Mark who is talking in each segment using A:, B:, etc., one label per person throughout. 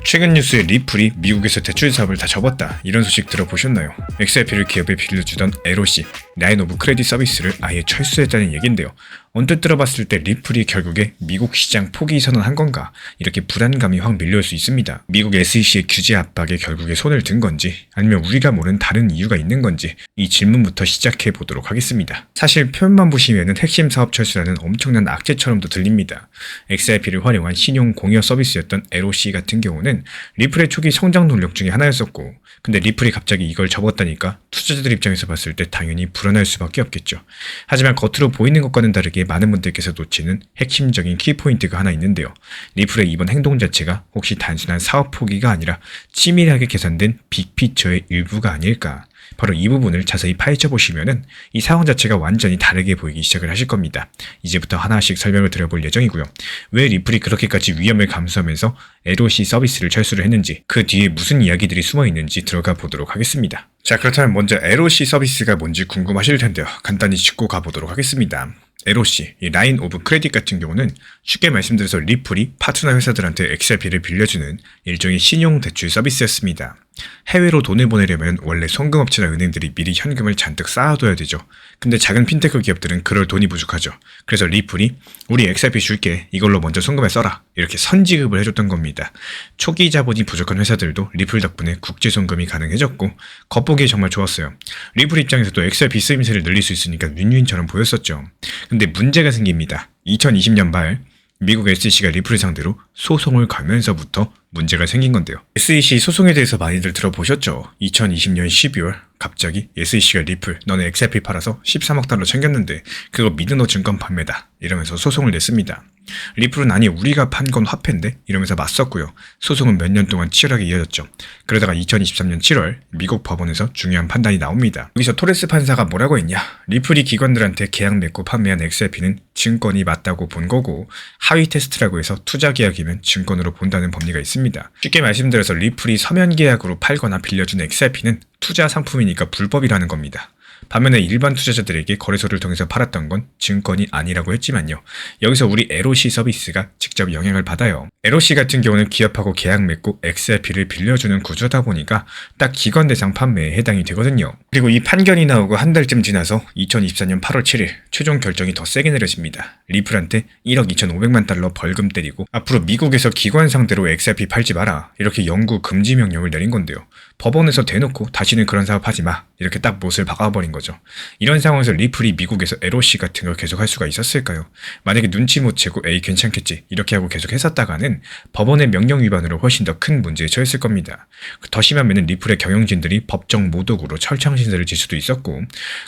A: 최근 뉴스에 리플이 미국에서 대출 사업을 다 접었다 이런 소식 들어보셨나요? XRP를 기업에 빌려주던 LOC, 라인 오브 크레딧 서비스를 아예 철수했다는 얘긴데요. 언뜻 들어봤을 때 리플이 결국에 미국 시장 포기 선언한 건가? 이렇게 불안감이 확 밀려올 수 있습니다. 미국 SEC의 규제 압박에 결국에 손을 든 건지 아니면 우리가 모르는 다른 이유가 있는 건지 이 질문부터 시작해 보도록 하겠습니다. 사실 표현만 보시면은 핵심 사업 철수라는 엄청난 악재처럼도 들립니다. XRP를 활용한 신용 공여 서비스였던 LOC 같은 경우는 리플의 초기 성장 논력 중에 하나였었고, 근데 리플이 갑자기 이걸 접었다니까 투자자들 입장에서 봤을 때 당연히 불안할 수밖에 없겠죠. 하지만 겉으로 보이는 것과는 다르게 많은 분들께서 놓치는 핵심적인 키포인트가 하나 있는데요. 리플의 이번 행동 자체가 혹시 단순한 사업 포기가 아니라 치밀하게 계산된 빅피처의 일부가 아닐까. 바로 이 부분을 자세히 파헤쳐 보시면은 이 상황 자체가 완전히 다르게 보이기 시작을 하실 겁니다. 이제부터 하나씩 설명을 드려볼 예정이고요. 왜 리플이 그렇게까지 위험을 감수하면서 LOC 서비스를 철수를 했는지, 그 뒤에 무슨 이야기들이 숨어 있는지 들어가 보도록 하겠습니다. 자, 그렇다면 먼저 LOC 서비스가 뭔지 궁금하실 텐데요. 간단히 짚고 가보도록 하겠습니다. LOC, 이 라인 오브 크레딧 같은 경우는 쉽게 말씀드려서 리플이 파트너 회사들한테 XRP를 빌려주는 일종의 신용대출 서비스였습니다. 해외로 돈을 보내려면 원래 송금업체나 은행들이 미리 현금을 잔뜩 쌓아둬야 되죠. 근데 작은 핀테크 기업들은 그럴 돈이 부족하죠. 그래서 리플이 우리 XRP 줄게, 이걸로 먼저 송금해 써라, 이렇게 선지급을 해줬던 겁니다. 초기 자본이 부족한 회사들도 리플 덕분에 국제 송금이 가능해졌고 겉보기에 정말 좋았어요. 리플 입장에서도 XRP 쓰임새를 늘릴 수 있으니까 윈윈처럼 보였었죠. 근데 문제가 생깁니다. 2020년 말 미국 SEC가 리플을 상대로 소송을 걸면서부터 문제가 생긴 건데요. SEC 소송에 대해서 많이들 들어보셨죠? 2020년 12월 갑자기 SEC가 리플, 너네 XRP 팔아서 13억 달러 챙겼는데 그거 미드너 증권 판매다 이러면서 소송을 냈습니다. 리플은 아니 우리가 판 건 화폐인데 이러면서 맞섰고요. 소송은 몇 년 동안 치열하게 이어졌죠. 그러다가 2023년 7월 미국 법원에서 중요한 판단이 나옵니다. 여기서 토레스 판사가 뭐라고 했냐? 리플이 기관들한테 계약 맺고 판매한 XRP는 증권이 맞다고 본 거고 하위 테스트라고 해서 투자 계약이면 증권으로 본다는 법리가 있습니다. 쉽게 말씀드려서 리플이 서면 계약으로 팔거나 빌려준 XRP는 투자 상품이니까 불법이라는 겁니다. 반면에 일반 투자자들에게 거래소를 통해서 팔았던 건 증권이 아니라고 했지만요. 여기서 우리 LOC 서비스가 직접 영향을 받아요. LOC 같은 경우는 기업하고 계약 맺고 XRP를 빌려주는 구조다 보니까 딱 기관 대상 판매에 해당이 되거든요. 그리고 이 판결이 나오고 한 달쯤 지나서 2024년 8월 7일 최종 결정이 더 세게 내려집니다. 리플한테 1억 2,500만 달러 벌금 때리고 앞으로 미국에서 기관 상대로 XRP 팔지 마라, 이렇게 영구 금지 명령을 내린 건데요. 법원에서 대놓고 다시는 그런 사업 하지 마, 이렇게 딱 못을 박아버린 거죠. 이런 상황에서 리플이 미국에서 LOC 같은 걸 계속 할 수가 있었을까요? 만약에 눈치 못 채고 에이 괜찮겠지 이렇게 하고 계속 했었다가는 법원의 명령 위반으로 훨씬 더 큰 문제에 처했을 겁니다. 더 심하면 리플의 경영진들이 법정 모독으로 철창 신세를 질 수도 있었고,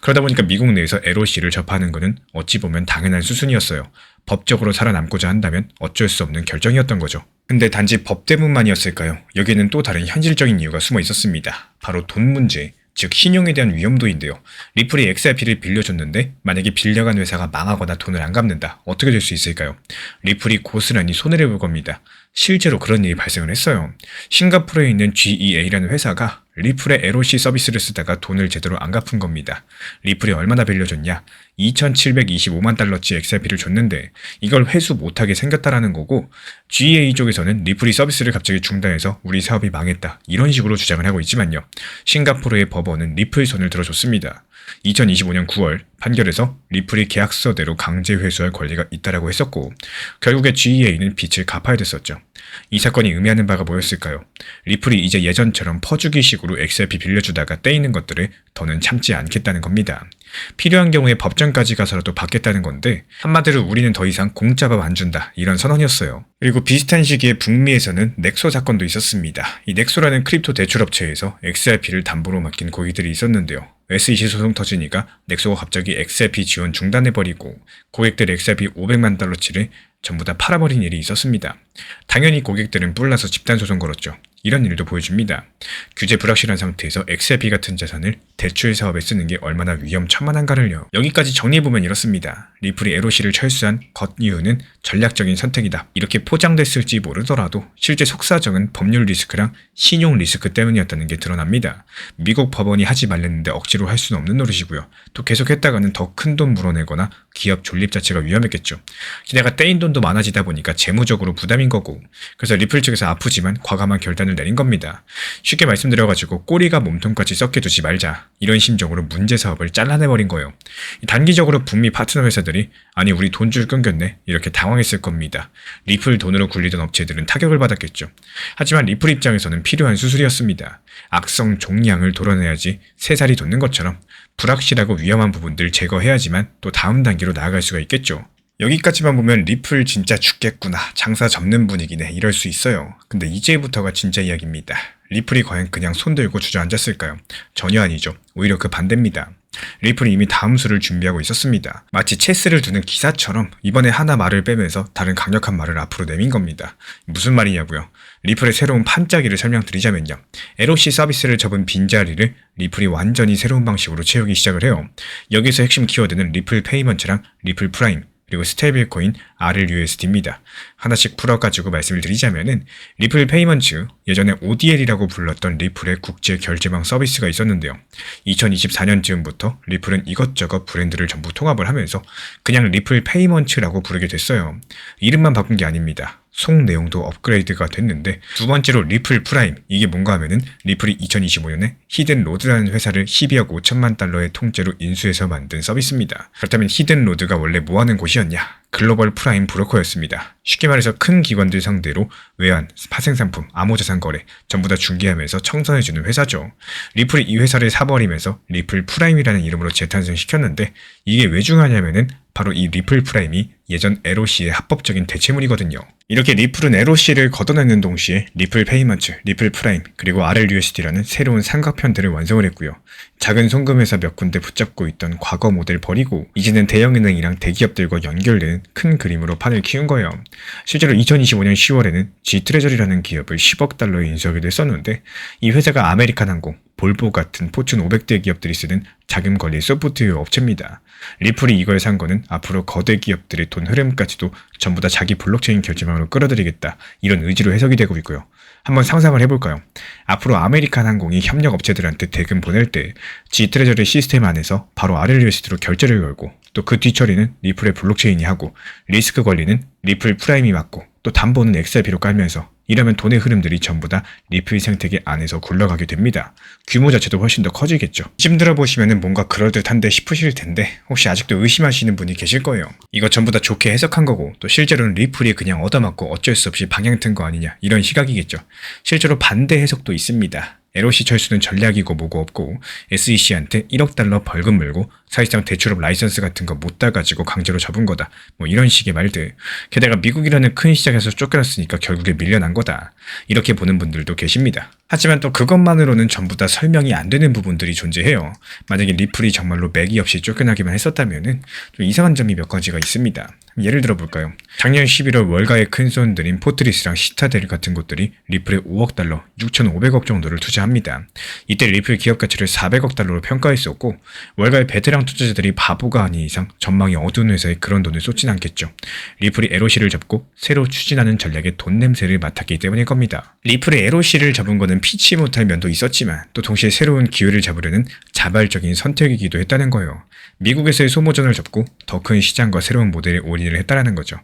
A: 그러다 보니까 미국 내에서 LOC를 접하는 것은 어찌 보면 당연한 수순이었어요. 법적으로 살아남고자 한다면 어쩔 수 없는 결정이었던 거죠. 근데 단지 법 때문만이었을까요? 여기에는 또 다른 현실적인 이유가 숨어 있었습니다. 바로 돈 문제, 즉 신용에 대한 위험도인데요. 리플이 XRP를 빌려줬는데 만약에 빌려간 회사가 망하거나 돈을 안 갚는다, 어떻게 될 수 있을까요? 리플이 고스란히 손해를 볼 겁니다. 실제로 그런 일이 발생을 했어요. 싱가포르에 있는 GEA라는 회사가 리플의 LOC 서비스를 쓰다가 돈을 제대로 안 갚은 겁니다. 리플이 얼마나 빌려줬냐? 2,725만 달러치 XRP를 줬는데 이걸 회수 못하게 생겼다라는 거고, GEA 쪽에서는 리플이 서비스를 갑자기 중단해서 우리 사업이 망했다, 이런 식으로 주장을 하고 있지만요. 싱가포르의 법원은 리플 손을 들어줬습니다. 2025년 9월 판결에서 리플이 계약서대로 강제 회수할 권리가 있다라고 했었고, 결국에 GEA는 빚을 갚아야 됐었죠. 이 사건이 의미하는 바가 뭐였을까요? 리플이 이제 예전처럼 퍼주기식으로 XRP 빌려주다가 떼이는 것들을 더는 참지 않겠다는 겁니다. 필요한 경우에 법정까지 가서라도 받겠다는 건데, 한마디로 우리는 더 이상 공짜 밥 안 준다, 이런 선언이었어요. 그리고 비슷한 시기에 북미에서는 넥소 사건도 있었습니다. 이 넥소라는 크립토 대출업체에서 XRP를 담보로 맡긴 고객들이 있었는데요. SEC 소송 터지니까 넥소가 갑자기 XRP 지원 중단해버리고 고객들 XRP 500만 달러치를 전부 다 팔아버린 일이 있었습니다. 당연히 고객들은 뿔나서 집단소송 걸었죠. 이런 일도 보여줍니다. 규제 불확실한 상태에서 XRP 같은 자산을 대출 사업에 쓰는 게 얼마나 위험천만한가를요. 여기까지 정리해보면 이렇습니다. 리플이 LOC를 철수한 것 이유는 전략적인 선택이다. 이렇게 포장됐을지 모르더라도 실제 속사정은 법률 리스크랑 신용 리스크 때문이었다는 게 드러납니다. 미국 법원이 하지 말랬는데 억지로 할 수는 없는 노릇이고요. 또 계속했다가는 더 큰 돈 물어내거나 기업 존립 자체가 위험했겠죠. 게다가 떼인 돈도 많아지다 보니까 재무적으로 부담인 거고, 그래서 리플 측에서 아프지만 과감한 결단을 내린 겁니다. 쉽게 말씀드려가지고 꼬리가 몸통까지 썩게 두지 말자, 이런 심정으로 문제 사업을 잘라내버린 거예요. 단기적으로 북미 파트너 회사들이 아니 우리 돈줄 끊겼네 이렇게 당황했을 겁니다. 리플 돈으로 굴리던 업체들은 타격을 받았겠죠. 하지만 리플 입장에서는 필요한 수술이었습니다. 악성 종량을 도려내야지 새살이 돋는 것처럼 불확실하고 위험한 부분들 제거해야지만 또 다음 단계로 나아갈 수가 있겠죠. 여기까지만 보면 리플 진짜 죽겠구나, 장사 접는 분위기네, 이럴 수 있어요. 근데 이제부터가 진짜 이야기입니다. 리플이 과연 그냥 손들고 주저앉았을까요? 전혀 아니죠. 오히려 그 반대입니다. 리플이 이미 다음 수를 준비하고 있었습니다. 마치 체스를 두는 기사처럼 이번에 하나 말을 빼면서 다른 강력한 말을 앞으로 내민 겁니다. 무슨 말이냐고요? 리플의 새로운 판짜기를 설명드리자면요. LOC 서비스를 접은 빈자리를 리플이 완전히 새로운 방식으로 채우기 시작을 해요. 여기서 핵심 키워드는 리플 페이먼트랑 리플 프라임, 그리고 스테이블 코인 RLUSD입니다. 하나씩 풀어가지고 말씀을 드리자면은 리플 페이먼트, 예전에 ODL이라고 불렀던 리플의 국제 결제망 서비스가 있었는데요. 2024년쯤부터 리플은 이것저것 브랜드를 전부 통합을 하면서 그냥 리플 페이먼트라고 부르게 됐어요. 이름만 바꾼 게 아닙니다. 속 내용도 업그레이드가 됐는데, 두 번째로 리플 프라임, 이게 뭔가 하면은 리플이 2025년에 히든로드라는 회사를 12억 5천만 달러의 통째로 인수해서 만든 서비스입니다. 그렇다면 히든로드가 원래 뭐하는 곳이었냐? 글로벌 프라임 브로커였습니다. 쉽게 말해서 큰 기관들 상대로 외환, 파생상품, 암호자산 거래 전부 다 중개하면서 청산해주는 회사죠. 리플이 이 회사를 사버리면서 리플 프라임이라는 이름으로 재탄생시켰는데, 이게 왜 중요하냐면은 바로 이 리플 프라임이 예전 LOC의 합법적인 대체물이거든요. 이렇게 리플은 LOC를 걷어내는 동시에 리플 페이먼트, 리플 프라임, 그리고 RLUSD라는 새로운 삼각편들을 완성을 했고요. 작은 송금회사 몇 군데 붙잡고 있던 과거 모델 버리고 이제는 대형은행이랑 대기업들과 연결되는 큰 그림으로 판을 키운 거예요. 실제로 2025년 10월에는 G트레저리라는 기업을 10억 달러에 인수하게 됐었는데, 이 회사가 아메리칸 항공, 볼보 같은 포춘 500대 기업들이 쓰는 자금 관리 소프트웨어 업체입니다. 리플이 이걸 산 거는 앞으로 거대 기업들의 돈 흐름까지도 전부 다 자기 블록체인 결제망으로 끌어들이겠다, 이런 의지로 해석이 되고 있고요. 한번 상상을 해볼까요? 앞으로 아메리칸 항공이 협력 업체들한테 대금 보낼 때 G트레저리 시스템 안에서 바로 RLUSD로 결제를 걸고, 또 그 뒤처리는 리플의 블록체인이 하고, 리스크 관리는 리플 프라임이 맡고, 또 담보는 XRP로 깔면서, 이러면 돈의 흐름들이 전부 다 리플 생태계 안에서 굴러가게 됩니다. 규모 자체도 훨씬 더 커지겠죠. 지금 들어보시면 뭔가 그럴듯한데 싶으실 텐데, 혹시 아직도 의심하시는 분이 계실 거예요. 이거 전부 다 좋게 해석한 거고, 또 실제로는 리플이 그냥 얻어맞고 어쩔 수 없이 방향 튼 거 아니냐, 이런 시각이겠죠. 실제로 반대 해석도 있습니다. LOC 철수는 전략이고 뭐고 없고, SEC한테 1억 달러 벌금 물고 사실상 대출업 라이선스 같은 거 못 따가지고 강제로 접은 거다, 뭐 이런 식의 말들. 게다가 미국이라는 큰 시장에서 쫓겨났으니까 결국에 밀려난 거다, 이렇게 보는 분들도 계십니다. 하지만 또 그것만으로는 전부 다 설명이 안 되는 부분들이 존재해요. 만약에 리플이 정말로 맥이 없이 쫓겨나기만 했었다면은 좀 이상한 점이 몇 가지가 있습니다. 예를 들어볼까요? 작년 11월 월가의 큰 손들인 포트리스랑 시타델 같은 곳들이 리플에 5억 달러, 6,500억 정도를 투자합니다. 이때 리플 기업 가치를 400억 달러로 평가했었고, 월가의 베테랑 투자자들이 바보가 아닌 이상 전망이 어두운 회사에 그런 돈을 쏟진 않겠죠. 리플이 LOC를 접고 새로 추진하는 전략에 돈 냄새를 맡았기 때문일 겁니다. 리플이 LOC를 접은 거는 피치 못할 면도 있었지만, 또 동시에 새로운 기회를 잡으려는 자발적인 선택이기도 했다는 거예요. 미국에서의 소모전을 접고 더 큰 시장과 새로운 모델에 올인을 했다는 거죠.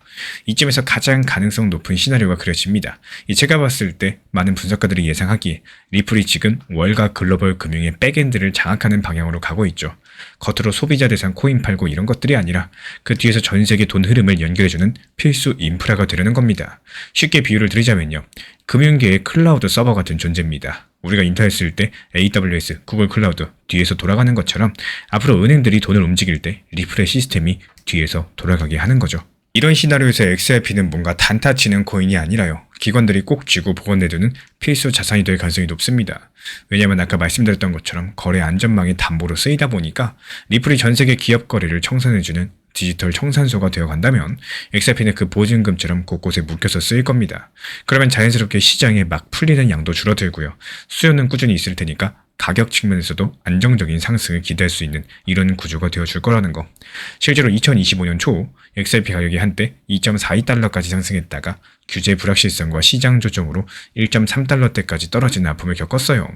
A: 이쯤에서 가장 가능성 높은 시나리오가 그려집니다. 제가 봤을 때 많은 분석가들이 예상하기에 리플이 지금 월가 글로벌 금융의 백엔드를 장악하는 방향으로 가고 있죠. 겉으로 소비자 대상 코인 팔고 이런 것들이 아니라 그 뒤에서 전 세계 돈 흐름을 연결해주는 필수 인프라가 되려는 겁니다. 쉽게 비유를 드리자면요, 금융계의 클라우드 서버 같은 존재입니다. 우리가 인터넷 쓸 때 AWS, 구글 클라우드 뒤에서 돌아가는 것처럼 앞으로 은행들이 돈을 움직일 때 리플의 시스템이 뒤에서 돌아가게 하는 거죠. 이런 시나리오에서 XRP는 뭔가 단타 치는 코인이 아니라요, 기관들이 꼭 쥐고 보관해두는 필수 자산이 될 가능성이 높습니다. 왜냐면 아까 말씀드렸던 것처럼 거래 안전망의 담보로 쓰이다 보니까 리플이 전 세계 기업 거래를 청산해주는 디지털 청산소가 되어간다면 XRP는 그 보증금처럼 곳곳에 묶여서 쓰일 겁니다. 그러면 자연스럽게 시장에 막 풀리는 양도 줄어들고요. 수요는 꾸준히 있을 테니까 가격 측면에서도 안정적인 상승을 기대할 수 있는 이런 구조가 되어줄 거라는 거. 실제로 2025년 초 XRP 가격이 한때 2.42달러까지 상승했다가 규제 불확실성과 시장 조정으로 1.3달러대까지 떨어지는 아픔을 겪었어요.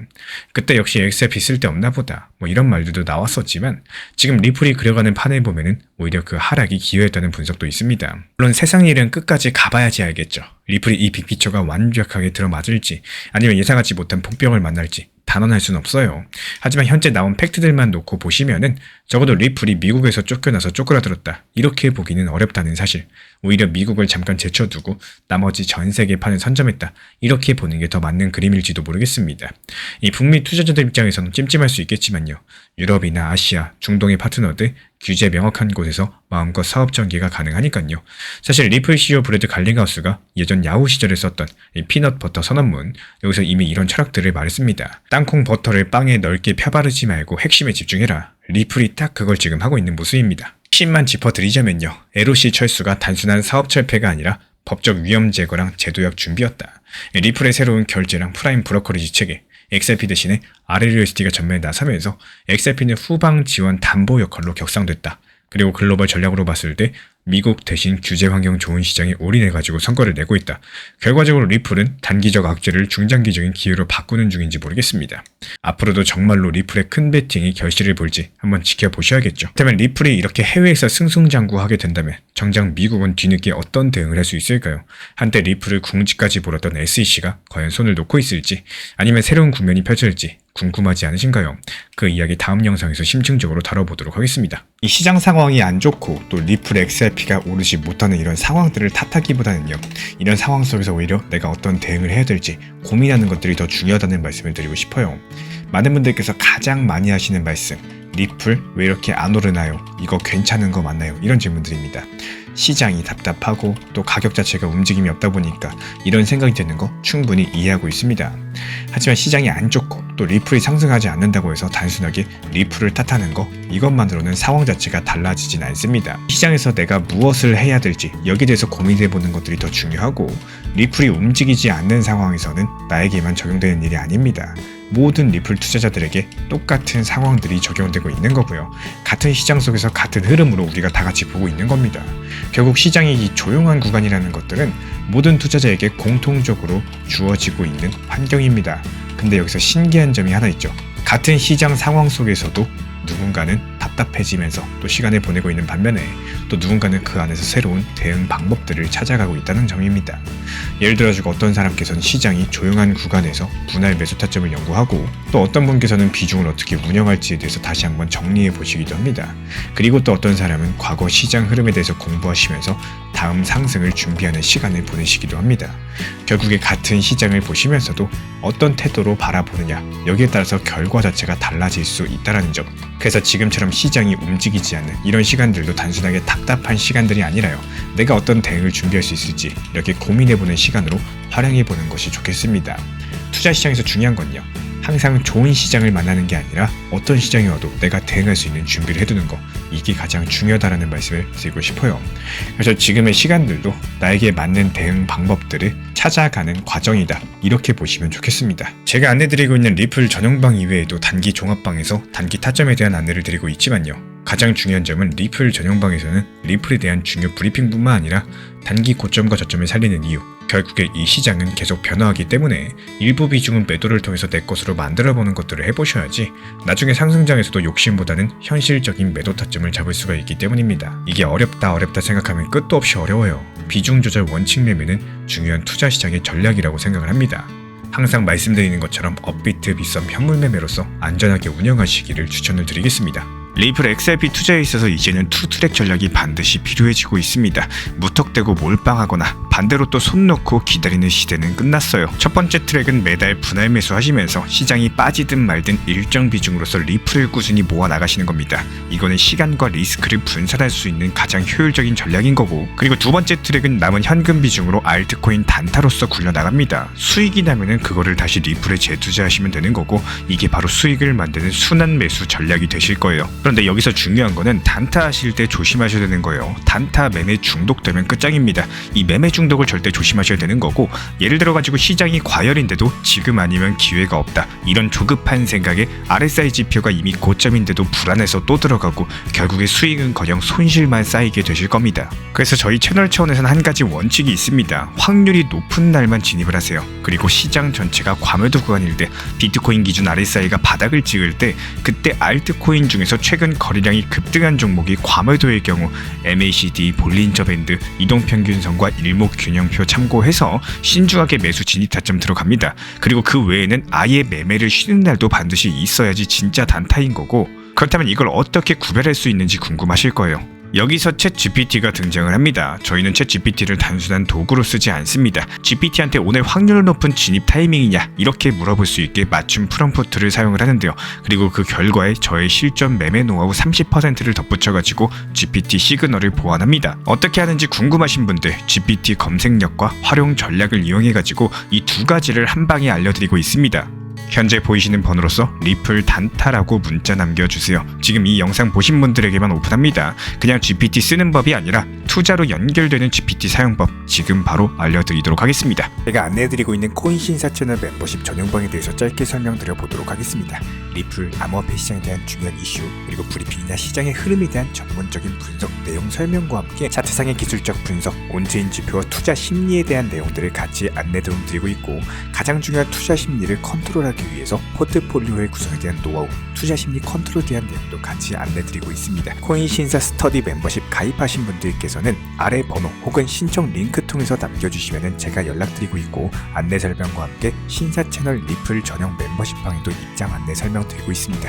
A: 그때 역시 XRP 쓸데없나 보다 이런 말들도 나왔었지만 지금 리플이 그려가는 판을 보면은 오히려 그 하락이 기여했다는 분석도 있습니다. 물론 세상 일은 끝까지 가봐야지 알겠죠. 리플이 이 빅피처가 완벽하게 들어맞을지 아니면 예상하지 못한 폭병을 만날지 단언할 수는 없어요. 하지만 현재 나온 팩트들만 놓고 보시면은 적어도 리플이 미국에서 쫓겨나서 쪼그라들었다 이렇게 보기는 어렵다는 사실. 오히려 미국을 잠깐 제쳐두고 나머지 전 세계판을 선점했다 이렇게 보는 게 더 맞는 그림일지도 모르겠습니다. 이 북미 투자자들 입장에서는 찜찜할 수 있겠지만요. 유럽이나 아시아, 중동의 파트너들 규제 명확한 곳에서 마음껏 사업 전개가 가능하니까요. 사실 리플 CEO 브래드 갈링하우스가 예전 야후 시절에 썼던 이 피넛 버터 선언문 여기서 이미 이런 철학들을 말했습니다. 땅콩 버터를 빵에 넓게 펴바르지 말고 핵심에 집중해라. 리플이 딱 그걸 지금 하고 있는 모습입니다. 핵심만 짚어드리자면요. LOC 철수가 단순한 사업 철폐가 아니라 법적 위험 제거랑 제도약 준비였다. 리플의 새로운 결제랑 프라임 브로커리지 체계, XRP 대신에 RLUSD가 전면에 나서면서 XRP는 후방 지원 담보 역할로 격상됐다. 그리고 글로벌 전략으로 봤을 때 미국 대신 규제 환경 좋은 시장에 올인해가지고 성과를 내고 있다. 결과적으로 리플은 단기적 악재를 중장기적인 기회로 바꾸는 중인지 모르겠습니다. 앞으로도 정말로 리플의 큰 베팅이 결실을 볼지 한번 지켜보셔야겠죠. 그렇다면 리플이 이렇게 해외에서 승승장구하게 된다면 정작 미국은 뒤늦게 어떤 대응을 할 수 있을까요? 한때 리플을 궁지까지 몰았던 SEC가 과연 손을 놓고 있을지 아니면 새로운 국면이 펼쳐질지 궁금하지 않으신가요? 그 이야기 다음 영상에서 심층적으로 다뤄보도록 하겠습니다. 이 시장 상황이 안 좋고 또 리플 XRP가 오르지 못하는 이런 상황들을 탓하기보다는요. 이런 상황 속에서 오히려 내가 어떤 대응을 해야 될지 고민하는 것들이 더 중요하다는 말씀을 드리고 싶어요. 많은 분들께서 가장 많이 하시는 말씀, 리플 왜 이렇게 안 오르나요? 이거 괜찮은 거 맞나요? 이런 질문들입니다. 시장이 답답하고 또 가격 자체가 움직임이 없다 보니까 이런 생각이 드는 거 충분히 이해하고 있습니다. 하지만 시장이 안 좋고 또 리플이 상승하지 않는다고 해서 단순하게 리플을 탓하는 거 이것만으로는 상황 자체가 달라지진 않습니다. 시장에서 내가 무엇을 해야 될지 여기에 대해서 고민해보는 것들이 더 중요하고 리플이 움직이지 않는 상황에서는 나에게만 적용되는 일이 아닙니다. 모든 리플 투자자들에게 똑같은 상황들이 적용되고 있는 거고요. 같은 시장 속에서 같은 흐름으로 우리가 다 같이 보고 있는 겁니다. 결국 시장의 이 조용한 구간이라는 것들은 모든 투자자에게 공통적으로 주어지고 있는 환경입니다. 근데 여기서 신기한 점이 하나 있죠. 같은 시장 상황 속에서도 누군가는 답답해지면서 또 시간을 보내고 있는 반면에 또 누군가는 그 안에서 새로운 대응 방법들을 찾아가고 있다는 점입니다. 예를 들어서 어떤 사람께서는 시장이 조용한 구간에서 분할 매수 타점을 연구하고 또 어떤 분께서는 비중을 어떻게 운영할지에 대해서 다시 한번 정리해 보시기도 합니다. 그리고 또 어떤 사람은 과거 시장 흐름에 대해서 공부하시면서 다음 상승을 준비하는 시간을 보내시기도 합니다. 결국에 같은 시장을 보시면서도 어떤 태도로 바라보느냐 여기에 따라서 결과 자체가 달라질 수 있다는 점. 그래서 지금처럼 시장이 움직이지 않는 이런 시간들도 단순하게 답답한 시간들이 아니라요. 내가 어떤 대응을 준비할 수 있을지 이렇게 고민해보는 시간으로 활용해보는 것이 좋겠습니다. 투자 시장에서 중요한 건요. 항상 좋은 시장을 만나는 게 아니라 어떤 시장이 와도 내가 대응할 수 있는 준비를 해두는 거 이게 가장 중요하다는 말씀을 드리고 싶어요. 그래서 지금의 시간들도 나에게 맞는 대응 방법들을 찾아가는 과정이다 이렇게 보시면 좋겠습니다. 제가 안내드리고 있는 리플 전용방 이외에도 단기 종합방에서 단기 타점에 대한 안내를 드리고 있지만요. 가장 중요한 점은 리플 전용방에서는 리플에 대한 중요 브리핑뿐만 아니라 단기 고점과 저점을 살리는 이유 결국에 이 시장은 계속 변화하기 때문에 일부 비중은 매도를 통해서 내 것으로 만들어보는 것들을 해보셔야지 나중에 상승장에서도 욕심보다는 현실적인 매도 타점을 잡을 수가 있기 때문입니다. 이게 어렵다 생각하면 끝도 없이 어려워요. 비중 조절 원칙 매매는 중요한 투자 시장의 전략이라고 생각을 합니다. 항상 말씀드리는 것처럼 업비트 빗썸 현물 매매로서 안전하게 운영하시기를 추천을 드리겠습니다. 리플 XRP 투자에 있어서 이제는 투트랙 전략이 반드시 필요해지고 있습니다. 무턱대고 몰빵하거나 반대로 또 손 놓고 기다리는 시대는 끝났어요. 첫 번째 트랙은 매달 분할 매수하시면서 시장이 빠지든 말든 일정 비중으로서 리플을 꾸준히 모아 나가시는 겁니다. 이거는 시간과 리스크를 분산할 수 있는 가장 효율적인 전략인 거고 그리고 두 번째 트랙은 남은 현금 비중으로 알트코인 단타로서 굴려나갑니다. 수익이 나면은 그거를 다시 리플에 재투자하시면 되는 거고 이게 바로 수익을 만드는 순환 매수 전략이 되실 거예요. 그런데 여기서 중요한 거는 단타 하실 때 조심하셔야 되는 거예요. 단타 매매 중독되면 끝장입니다. 이 매매 중독을 절대 조심하셔야 되는 거고, 예를 들어 가지고 시장이 과열인데도 지금 아니면 기회가 없다, 이런 조급한 생각에 RSI 지표가 이미 고점인데도 불안해서 또 들어가고 결국에 수익은커녕 손실만 쌓이게 되실 겁니다. 그래서 저희 채널 차원에서는 한 가지 원칙이 있습니다. 확률이 높은 날만 진입을 하세요. 그리고 시장 전체가 과매도 구간일 때, 비트코인 기준 RSI가 바닥을 찍을 때, 그때 알트코인 중에서 최근 거래량이 급등한 종목이 과매도의 경우 MACD, 볼린저 밴드, 이동평균선과 일목균형표 참고해서 신중하게 매수 진입 타점 들어갑니다. 그리고 그 외에는 아예 매매를 쉬는 날도 반드시 있어야지 진짜 단타인 거고, 그렇다면 이걸 어떻게 구별할 수 있는지 궁금하실 거예요. 여기서 챗GPT가 등장을 합니다. 저희는 챗GPT를 단순한 도구로 쓰지 않습니다. GPT한테 오늘 확률 높은 진입 타이밍이냐 이렇게 물어볼 수 있게 맞춤 프롬프트를 사용을 하는데요. 그리고 그 결과에 저의 실전 매매 노하우 30%를 덧붙여가지고 GPT 시그널을 보완합니다. 어떻게 하는지 궁금하신 분들 GPT 검색력과 활용 전략을 이용해가지고 이 두 가지를 한 방에 알려드리고 있습니다. 현재 보이시는 번호로서 리플 단타라고 문자 남겨주세요. 지금 이 영상 보신 분들에게만 오픈합니다. 그냥 GPT 쓰는 법이 아니라 투자로 연결되는 GPT 사용법 지금 바로 알려드리도록 하겠습니다. 제가 안내해드리고 있는 코인 신사 채널 멤버십 전용방에 대해서 짧게 설명드려 보도록 하겠습니다. 리플, 암호화폐 시장에 대한 중요한 이슈, 그리고 브리핑이나 시장의 흐름에 대한 전문적인 분석, 내용 설명과 함께 차트상의 기술적 분석, 온체인 지표와 투자 심리에 대한 내용들을 같이 안내 도움드리고 있고, 가장 중요한 투자 심리를 컨트롤하기 위해서 포트폴리오의 구성에 대한 노하우, 투자 심리 컨트롤에 대한 내용도 같이 안내드리고 있습니다. 코인 신사 스터디 멤버십 가입하신 분들께서는 아래 번호 혹은 신청 링크 통해서 남겨주시면 제가 연락드리고 있고, 안내 설명과 함께 신사 채널 리플 전용 멤버십방에도 입장 안내 설명드리고 있습니다.